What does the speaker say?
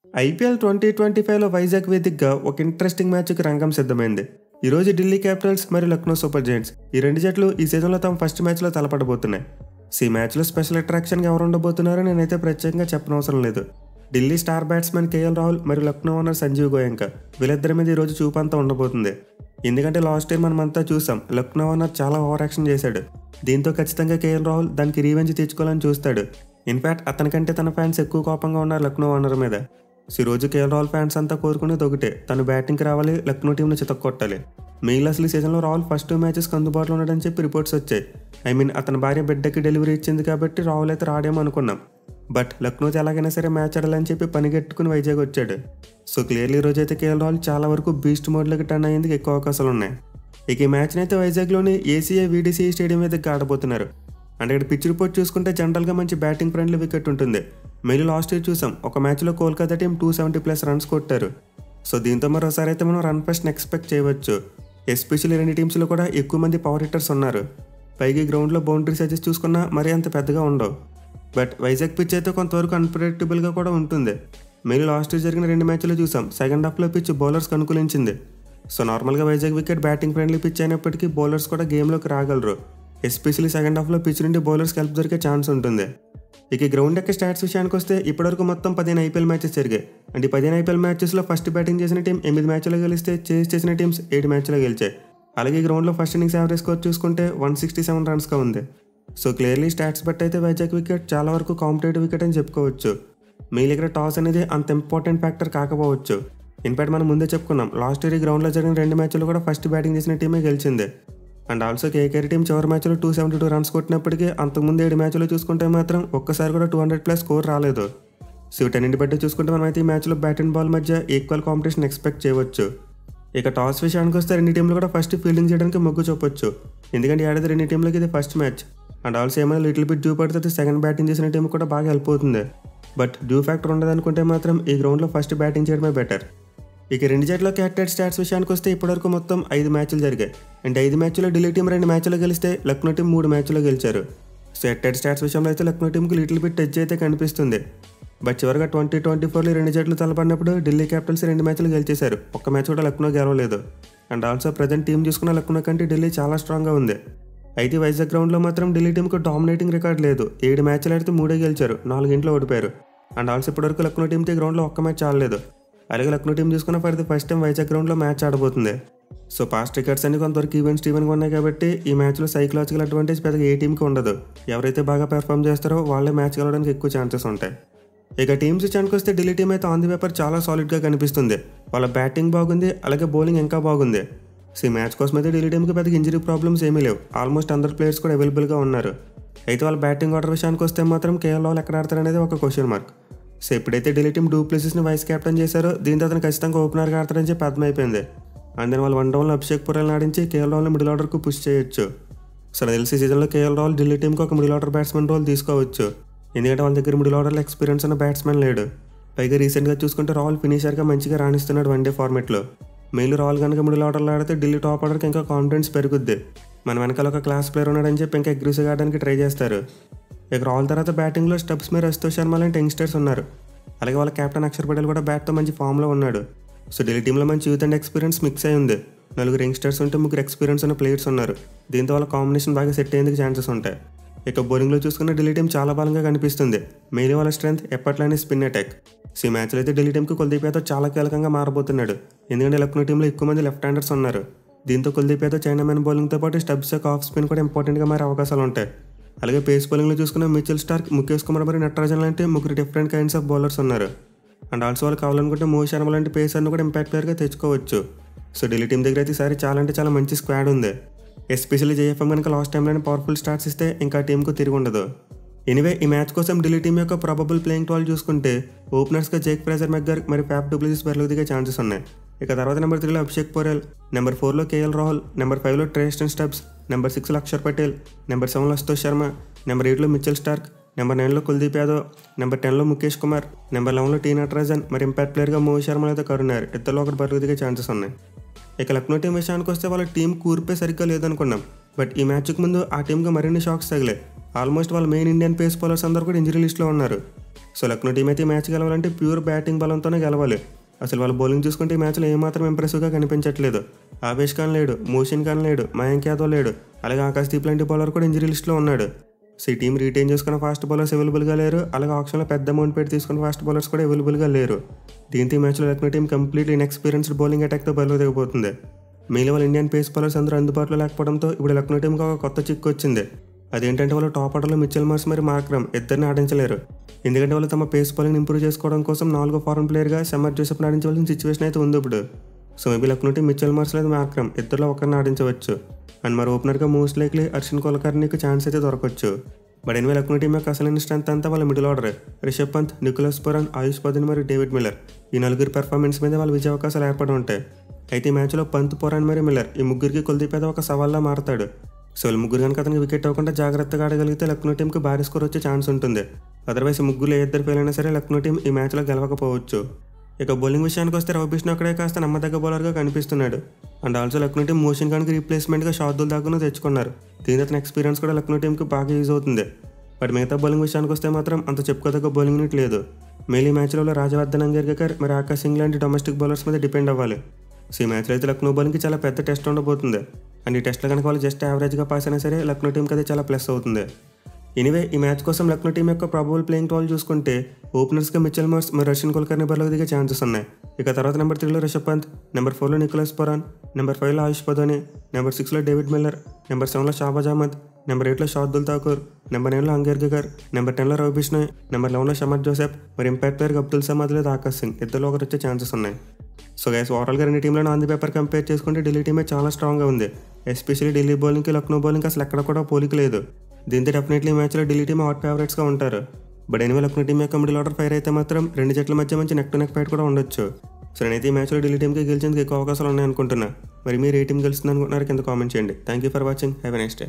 IPL 2025లో Vizag వేదికగా ఒక interesting మ్యాచ్కి రంగం సిద్ధమైంది. ఈరోజు ఢిల్లీ క్యాపిటల్స్ మరియు లక్నో సూపర్ జైంట్స్ ఈ రెండు జట్లు ఈ సీజన్లో తమ ఫస్ట్ మ్యాచ్లో తలపడబోతున్నాయి. ఈ మ్యాచ్లో స్పెషల్ అట్రాక్షన్గా ఎవరు ఉండబోతున్నారో నేనైతే ప్రత్యేకంగా చెప్పనవసరం లేదు. Delhi star batsmen KL Rahul మరియు లక్నో ఓనర్ సంజీవ్ గోయంకా వీళ్ళిద్దరి మీద ఈరోజు చూపంతా ఉండబోతుంది. ఎందుకంటే లాస్ట్ టైం మనమంతా చూసాం, లక్నో ఓనర్ చాలా ఓవర్ యాక్షన్ చేశాడు. దీంతో ఖచ్చితంగా కేఎల్ రాహుల్ దానికి రీవెంజ్ తెచ్చుకోవాలని చూస్తాడు. ఇన్ఫాక్ట్ అతనికంటే తన ఫ్యాన్స్ ఎక్కువ కోపంగా ఉన్నారు లక్నో ఓనర్ మీద. ఈ రోజు కేఎల్ రాహుల్ ఫ్యాన్స్ అంతా కోరుకునేది ఒకటే, తను బ్యాటింగ్కి రావాలి, లక్నో టీంను చితక్కొట్టాలి. మెయిల్ అసలు ఈ సీజన్లో రాహుల్ ఫస్ట్ 2 మ్యాచెస్కి అందుబాటులో ఉన్నాడని చెప్పి రిపోర్ట్స్ వచ్చాయి. అతని భార్య బిడ్డకి డెలివరీ ఇచ్చింది కాబట్టి రాహుల్ అయితే రాడేమో అనుకున్నాం. బట్ లక్నోతో ఎలాగైనా సరే మ్యాచ్ ఆడాలని చెప్పి పనిగట్టుకుని వైజాగ్ వచ్చాడు. సో క్లియర్లీ ఈ రోజు అయితే కేఎల్ రాహుల్ చాలా వరకు బీస్ట్ మోడ్లోకి టర్న్ అయ్యేందుకు ఎక్కువ అవకాశాలు ఉన్నాయి. ఈ మ్యాచ్ని అయితే వైజాగ్లోని ఏసీఐ వీడీసీఐ స్టేడియం మీద ఆడబోతున్నారు. అంటే ఇక్కడ పిచ్ రిపోర్ట్ చూసుకుంటే జనరల్గా మంచి బ్యాటింగ్ ఫ్రెండ్లీ వికెట్ ఉంటుంది. మెయిల్ లాస్ట్ ఇయర్ చూసాం, ఒక మ్యాచ్లో కోల్కతా టీం 270+ రన్స్ కొట్టారు. సో దీంతో మరోసారి అయితే మనం రన్ ఫెస్ట్ని ఎక్స్పెక్ట్ చేయవచ్చు. ఎస్పెషల్లీ రెండు టీమ్స్లో కూడా ఎక్కువ మంది పవర్ హిట్టర్స్ ఉన్నారు. పైకి గ్రౌండ్లో బౌండరీస్ అయితే చూసుకున్నా మరీ అంత పెద్దగా ఉండవు. బట్ వైజాగ్ పిచ్ అయితే కొంతవరకు అన్ప్రెడిక్టబుల్గా కూడా ఉంటుంది. మెయిల్ లాస్ట్ ఇయర్ జరిగిన 2 మ్యాచ్లు చూసాం, సెకండ్ హాఫ్లో పిచ్ బౌలర్స్కి అనుకూలించింది. సో నార్మల్గా Vizag wicket batting friendly pitch అయినప్పటికీ బౌలర్స్ కూడా గేమ్లోకి రాగలరు. ఎస్పెషల్లీ సెకండ్ హాఫ్లో పిచ్ నుండి బౌలర్స్కి హెల్ప్ దొరికే ఛాన్స్ ఉంటుంది. గ్రౌండ్ యొక్క స్టాట్స్ విషయానికి వస్తే ఇప్పటివరకు మొత్తం 15 ఐపీఎల్ మ్యాచెస్ జరిగాయి. అంటే 15 ఐపీఎల్ మ్యాచెస్లో ఫస్ట్ బ్యాటింగ్ చేసిన టీం 8 మ్యాచ్లో గెలిస్తే, చేజ్ చేసిన టీమ్స్ 7 మ్యాచ్లో గెలిచాయి. అలాగే గ్రౌండ్లో ఫస్ట్ ఇన్నింగ్స్ యావరేజ్ స్కోర్ చూసుకుంటే 167 రన్స్గా ఉంది. సో క్లియర్లీ స్టాట్స్ బట్టి అయితే వైజాగ్ వికెట్ చాలా వరకు కాంపిటేటివ్ వికెట్ అని చెప్పుకోవచ్చు. మీ దగ్గర టాస్ అనేది అంత ఇంపార్టెంట్ ఫ్యాక్టర్ కాకపోవచ్చు. ఇన్ఫాక్ట్ మనం ముందే చెప్పుకున్నాం, లాస్ట్ ఇయర్ గ్రౌండ్లో జరిగిన 2 మ్యాచ్లు కూడా ఫస్ట్ బ్యాటింగ్ చేసిన టీమే గెలిచింది. అండ్ ఆల్సో కేకేఆర్ టీం చివరి మ్యాచ్లో 272 రన్స్ కొట్టినప్పటికీ అంతకుముందు 7 మ్యాచ్లో చూసుకుంటే మాత్రం ఒక్కసారి కూడా 200+ స్కోర్ రాలేదు. సో వీటన్నింటి బట్టి చూసుకుంటే మనమైతే ఈ మ్యాచ్లో బ్యాట్ అండ్ బాల్ మధ్య ఈక్వల్ కాంపిటీషన్ ఎక్స్పెక్ట్ చేయవచ్చు. టాస్ విషయానికి వస్తే రెండు టీంలు కూడా ఫస్ట్ ఫీల్డింగ్ చేయడానికి మొగ్గు చూపొచ్చు. ఎందుకంటే ఏడాది రెండు టీంలకి ఇది ఫస్ట్ మ్యాచ్. అండ్ ఆల్సో ఏమైనా లిటిల్ బిట్ డ్యూ పడితే సెకండ్ బ్యాటింగ్ చేసిన టీం కూడా బాగా హెల్ప్ అవుతుంది. బట్ డ్యూ ఫ్యాక్టర్ ఉండదనుకుంటే మాత్రం ఈ గ్రౌండ్లో ఫస్ట్ బ్యాటింగ్ చేయడమే బెటర్. రెండు జట్ల క్యాటెడ్ స్టాట్స్ విషయానికి వస్తే ఇప్పటివరకు మొత్తం 5 మ్యాచ్లు జరిగాయి. అంటే 5 మ్యాచ్లో ఢిల్లీ టీం 2 మ్యాచ్లో గెలిస్తే లక్నో టీం 3 మ్యాచ్లో గెలిచారు. సో క్యాటెడ్ స్టాట్స్ విషయంలో అయితే లక్నో టీంకి లిటిల్ బిట్ టచ్ అయితే కనిపిస్తుంది. బట్ చివరిగా 2024లో రెండు జట్లు తలపడినప్పుడు ఢిల్లీ క్యాపిటల్స్ 2 మ్యాచ్లు గెలిచేశారు, ఒక్క మ్యాచ్ కూడా లక్నో గెలవలేదు. అండ్ ఆల్సో ప్రజెంట్ టీం చూసుకున్న లక్నో కంటే ఢిల్లీ చాలా స్ట్రాంగ్గా ఉంది. అయితే వైజాగ్ గ్రౌండ్లో మాత్రం ఢిల్లీ టీంకి డామినేటింగ్ రికార్డ్ లేదు. 7 మ్యాచ్లు ఆడితే 3 గెలిచారు, 4 ఇంట్లో ఓడిపోయారు. అండ్ ఆల్సో ఇప్పటివరకు లక్నో టీంతో గ్రౌండ్లో ఒక్క మ్యాచ్ ఆడలేదు. అలాగే లక్నో టీం చూసుకున్న for the first time Vizag గ్రౌండ్లో మ్యాచ్ ఆడబోతుంది. సో పాస్ట్ రికార్డ్స్ అన్ని కొంతవరకు ఈవెంట్గా ఉన్నాయి కాబట్టి ఈ మ్యాచ్లో సైకలాజికల్ అడ్వాంటేజ్ పెద్దగా ఏ టీంకి ఉండదు. ఎవరైతే బాగా పెర్ఫామ్ చేస్తారో వాళ్ళే మ్యాచ్ గెలవడానికి ఎక్కువ ఛాన్సెస్ ఉంటాయి. టీమ్స్ విషయానికి వస్తే ఢిల్లీ టీం అయితే ఆన్ ది పేపర్ చాలా సాలిడ్గా కనిపిస్తుంది. వాళ్ళ బ్యాటింగ్ బాగుంది, అలాగే బౌలింగ్ ఇంకా బాగుంది. సో ఈ మ్యాచ్ కోసం అయితే ఢిల్లీ టీంకి పెద్దగా ఇంజరీ ప్రాబ్లమ్స్ ఏమీ లేవు. ఆల్మోస్ట్ అందరు ప్లేయర్స్ కూడా అవైలబుల్గా ఉన్నారు. అయితే వాళ్ళ బ్యాటింగ్ ఆర్డర్ విషయానికి వస్తే మాత్రం కేఎల్ రాహుల్ ఎక్కడ ఆడతారనేది ఒక క్వశ్చన్ మార్క్. సో ఎప్పుడైతే ఢిల్లీ టీం డూ ప్లేసెస్ని వైస్ కెప్టెన్ చేశారో దీంతో అతను ఖచ్చితంగా ఓపెనర్గా ఆడతారని చెప్పి అర్థమైపోయింది. అండ్ దెన్ వాళ్ళు 1 డౌన్లో అభిషేక్ పురాల్ని ఆడించి కేఎల్ రాహుల్ని మిడిల్ ఆర్డర్కు పుష్ చేయొచ్చు. సో తెలిసి సీజన్లో కేఎల్ రాహుల్ ఢిల్లీ టీంకి ఒక మిడిల్ ఆర్డర్ బ్యాట్స్మెన్ రోల్ తీసుకోవచ్చు. ఎందుకంటే వాళ్ళ దగ్గర మిడిల్ ఆర్డర్లో ఎక్స్పీరియన్స్ ఉన్న బ్యాట్స్మెన్ లేడు. పైగా రీసెంట్గా చూసుకుంటే రాహుల్ ఫినిషర్గా మంచిగా రాణిస్తున్నాడు వన్డే ఫార్మెట్లో. మెయిన్ రాహుల్ కనుక మిడిల్ ఆర్డర్లో ఆడితే ఢిల్లీ టాప్ ఆర్డర్కి ఇంకా కాన్ఫిడెన్స్ పెరుగుద్ది. మన వెనకాల ఒక క్లాస్ ప్లేయర్ ఉన్నాడని చెప్పి ఇంకా అగ్రెసివ్గా ఆడడానికి ట్రై చేస్తారు. రాహుల్ తర్వాత బ్యాటింగ్లో స్టబ్స్ మీద అశుతోష్ శర్మ లాంటి యంగ్స్టర్స్ ఉన్నారు. అలాగే వాళ్ళ కెప్టెన్ అక్షర్ పటేల్ కూడా బ్యాట్తో మంచి ఫామ్లో ఉన్నాడు. సో ఢిల్లీ టీంలో మంచి యూత్ అండ్ ఎక్స్పీరియన్స్ మిక్స్ అయి ఉంది. 4 యంగ్స్టర్స్ ఉంటే 3 ఎక్స్పీరియన్స్ ఉన్న ప్లేయర్స్ ఉన్నారు. దీంతో వాళ్ళ కాంబినేషన్ బాగా సెట్ అయ్యేందుకు ఛాన్సెస్ ఉంటాయి. బౌలింగ్లో చూసుకున్న ఢిల్లీ టీం చాలా బలంగా కనిపిస్తుంది. మెయిన్ వాళ్ళ స్ట్రెంత్ ఎప్పట్లానే స్పిన్ అటాక్. సో ఈ మ్యాచ్లో అయితే ఢిల్లీ టీంకి కుల్దీప్ యాదవ్ చాలా కీలకంగా మారబోతున్నాడు. ఎందుకంటే లక్నో టీంలో ఎక్కువ మంది లెఫ్ట్ హ్యాండర్స్ ఉన్నారు. దీంతో కుల్దీప్ యాదవ్ చైనామెన్ బౌలింగ్తో పాటు స్టబ్స్ యొక్క ఆఫ్ స్పిన్ కూడా ఇంపార్టెంట్గా మారే అవకాశాలు ఉంటాయి. అలాగే పేస్ బౌలింగ్లో చూసుకున్న మిచెల్ స్టార్క్, ముఖేష్ కుమార్ మరియు నటరాజన్ లాంటి 3 డిఫరెంట్ కైండ్స్ ఆఫ్ బౌలర్స్ ఉన్నారు. అండ్ ఆల్సో వాళ్ళు కావాలనుకుంటే మోహిత్ శర్మ లాంటి పేసర్ను కూడా ఇంపాక్ట్ ప్లేయర్గా తెచ్చుకోవచ్చు. సో ఢిల్లీ టీం దగ్గర అయితే ఈసారి చాలా అంటే చాలా మంచి స్క్వాడ్ ఉంది. ఎస్పెషల్లీ జేఎఫ్ఎం కనుక లాస్ట్ టైంలోనే పవర్ఫుల్ స్టార్ట్స్ ఇస్తే ఇంకా టీంకు తిరిగి ఉండదు. ఈ మ్యాచ్ కోసం ఢిల్లీ టీం యొక్క ప్రాబబుల్ ప్లేయింగ్ 12 చూసుకుంటే ఓపెనర్స్గా జేక్ ఫ్రేజర్ మెక్గర్ మరియు ఫ్యాఫ్ డు ప్లెసిస్ బరిలోకి దిగే ఛాన్సెస్ ఉన్నాయి. తర్వాత నెంబర్ 3లో అభిషేక్ పురాల్, నెంబర్ 4లో కేఎల్ రాహుల్, నెంబర్ 5లో ట్రేస్టన్ స్టబ్స్, నెంబర్ 6లో అక్షర్ పటేల్, నెంబర్ 7లో అశుతోష్ శర్మ, నెంబర్ 8లో మిచెల్ స్టార్క్, నెంబర్ 9లో కుల్దీప్ యాదవ్, నెంబర్ 10లో ముఖేష్ కుమార్, నెంబర్ 11లో టీ నటరాజన్, మరి ఇంపాక్ట్ ప్లేయర్గా మోహిత్ శర్మ అయితే కరుణార్. ఇద్దరిలో ఒకటి బరిలోకి దిగే ఛాన్సెస్ ఉన్నాయి. లక్నో టీం విషయానికి వస్తే వాళ్ళ టీం కూర్పే సరిగ్గా లేదనుకున్నాం. బట్ ఈ మ్యాచ్కి ముందు ఆ టీంకి మరిన్ని షాక్స్ తగిలాయి. ఆల్మోస్ట్ వాళ్ళ మెయిన్ ఇండియన్ పేస్ బౌలర్స్ అందరూ కూడా ఇంజరీ లిస్ట్లో ఉన్నారు. సో లక్నో టీం అయితే ఈ మ్యాచ్ గెలవాలంటే ప్యూర్ బ్యాటింగ్ బలంతోనే గెలవాలి. అసలు వాళ్ళ బౌలింగ్ చూసుకుంటే ఈ మ్యాచ్లో ఏమాత్రం ఇంప్రెసివ్గా కనిపించట్లేదు. ఆవేష్ ఖాన్ లేడు, మోషిన్ ఖాన్ లేడు, మయాంక్ యాదవ్ లేడు, అలాగే ఆకాశ్దీప్ లాంటి బౌలర్ కూడా ఇంజరీ లిస్ట్లో ఉన్నాడు. సో ఈ టీం రీటైన్ చేసుకున్న ఫాస్ట్ బౌలర్స్ అవైలబుల్గా లేరు, అలాగే ఆప్షన్లో పెద్ద అమౌంట్ పెట్టి తీసుకున్న ఫాస్ట్ బౌలర్స్ కూడా అవైలబుల్గా లేరు. దీంతో ఈ మ్యాచ్లో Lucknow team completely inexperienced bowling అటాక్తో బరిలో దిగబోతుంది. మిగిలిన వాళ్ళ ఇండియన్ పేస్ బౌలర్స్ అందరూ అందుబాటులో లేకపోవడంతో ఇప్పుడు లక్నో టీంకి ఒక కొత్త చిక్కు వచ్చింది. అదేంటంటే వాళ్ళు టాప్ ఆర్డర్లో మిచెల్ మార్ష్ మరి మార్క్రమ్ ఇద్దరిని ఆడించలేరు. ఎందుకంటే వాళ్ళు తమ పేస్ బౌలింగ్ ఇంప్రూవ్ చేసుకోవడం కోసం 4వ ఫారెన్ ప్లేయర్గా షమర్ జోసెఫ్ని ఆడించవలసిన సిచ్యువేషన్ అయితే ఉంది ఇప్పుడు. So maybe Lucknow team Mitchell Marsh లేదా మార్క్రమ్ ఇద్దరిలో ఒకరిని ఆడించవచ్చు. అండ్ మరి ఓపెనర్గా మోస్ట్ లైక్లీ హర్షిన్ కుల్కర్నీకి ఛాన్స్ అయితే దొరకవచ్చు. బట్ ఎనివే లక్నో టీం యొక్క అసలైన స్ట్రెంత్ అంతా వాళ్ళ middle order. Rishabh Pant, Nicholas Pooran, Ayush Badoni మరియు డేవిడ్ మిల్లర్ ఈ నలుగురు పెర్ఫార్మెన్స్ మీద వాళ్ళ విజయ అవకాశాలు ఏర్పడి ఉంటాయి. అయితే ఈ మ్యాచ్లో పంత్, పురాన్ మరియు మిల్లర్ ఈ ముగ్గురికి కుల్దీప్ యాదవ్ ఒక సవాల్లా మారతాడు. సో వీళ్ళు ముగ్గురు కనుక అతనికి వికెట్ అవ్వకుండా జాగ్రత్తగా ఆడగలిగితే లక్నో టీంకి భారీ స్కోర్ వచ్చే ఛాన్స్ ఉంటుంది. అదర్వైజ్ ముగ్గురు ఏ ఇద్దరు ఫెయిల్ అయినా సరే లక్నో టీం ఈ మ్యాచ్లో గెలవకపోవచ్చు. ఇక బౌలింగ్ విషయానికి వస్తే రవి బిష్ణు అక్కడే కాస్త నమ్మదగ్గ బౌలర్గా కనిపిస్తున్నాడు. And also Lucknow team Mohsin ఖాన్కి రీప్లేస్మెంట్గా షార్దుల్ దాగ్ను తెచ్చుకున్నారు. దీని అతని ఎక్స్పీరియన్స్ కూడా లక్నో టీంకి బాగా యూజ్ అవుతుంది. బట్ మిగతా బౌలింగ్ విషయానికి వస్తే మాత్రం అంత చెప్పుకోదగ్గ బౌలింగ్ యూనిట్ లేదు. మేలీ మ్యాచ్లో రాజవర్ధన్ అంగర్కర్ మరి ఆకాశ్ సింగ్ లాంటి డొమెస్టిక్ బౌలర్స్ మీద డిపెండ్ అవ్వాలి. సో ఈ మ్యాచ్లో అయితే లక్నో బౌలింగ్కి చాలా పెద్ద టెస్ట్ ఉండబోతుంది. అండ్ ఈ టెస్ట్లో కనుక వాళ్ళు జస్ట్ యావరేజ్గా పాస్ అయినా సరే లక్నో టీంకి అది చాలా ప్లస్ అవుతుంది. ఎనీవే ఈ మ్యాచ్ కోసం లక్నో టీం యొక్క ప్రాబబుల్ ప్లేయింగ్ టాల్ చూసుకుంటే ఓపెనర్స్గా మిచెల్ మార్ష్ మరి హర్షిన్ కుల్కర్నీ బరిలోకి దిగే ఛాన్సెస్ ఉన్నాయి. ఇక తర్వాత నెంబర్ 3లో రిషబ్ పంత్, నెంబర్ 4లో నికోలస్ పురాన్, నెంబర్ 5లో ఆయుష్ పదోని, నెంబర్ 6లో డేవిడ్ మిల్లర్, నెంబర్ 7లో షాబాజ్ అహ్మద్, నెంబర్ 8లో షార్దుల్ ఠాకూర్, నెంబర్ 9లో అంగర్కర్, నెంబర్ 10లో రవి బిష్ణోయ్, నెంబర్ 11లో షమర్ జోసెఫ్, మరి ఇంపాక్ట్ ప్లేయర్ అబ్దుల్ సమద్ లేదా ఆకాశ్ సింగ్ ఇద్దరిలో ఒకరు వచ్చే ఛాన్సెస్ ఉన్నాయి. సో గైస్ ఓవరాల్గా రెండు టీంలను ఆన్ ది పేపర్ కంపేర్ చేసుకుంటే ఢిల్లీ టీమే చాలా స్ట్రాంగ్గా ఉంది. ఎస్పెషల్లీ ఢిల్లీ బౌలింగ్కి లక్నో బౌలింగ్ అసలు ఎక్కడ కూడా పోలిక లేదు. దీంతో డెఫినెట్లీ మ్యాచ్లో ఢిల్లీ టీం హాట్ ఫేవరెట్స్గా ఉంటారు. బట్ ఎనివే లక్నో టీం యొక్క మిడిల్ ఆర్డర్ ఫైర్ అయితే మాత్రం రెండు జట్ల మధ్య మంచి నెక్ టు నెక్ ఫైట్ కూడా ఉండొచ్చు. సో నేనైతే ఈ మ్యాచ్లో ఢిల్లీ టీంకి గెలిచేందుకు ఎక్కువ అవకాశాలు ఉన్నాయనుకుంటున్నా. మరి మీరు ఏ టీం గెలుస్తుంది అనుకుంటున్నారు కింద కామెంట్ చేయండి. Thank you for watching. Have a nice day.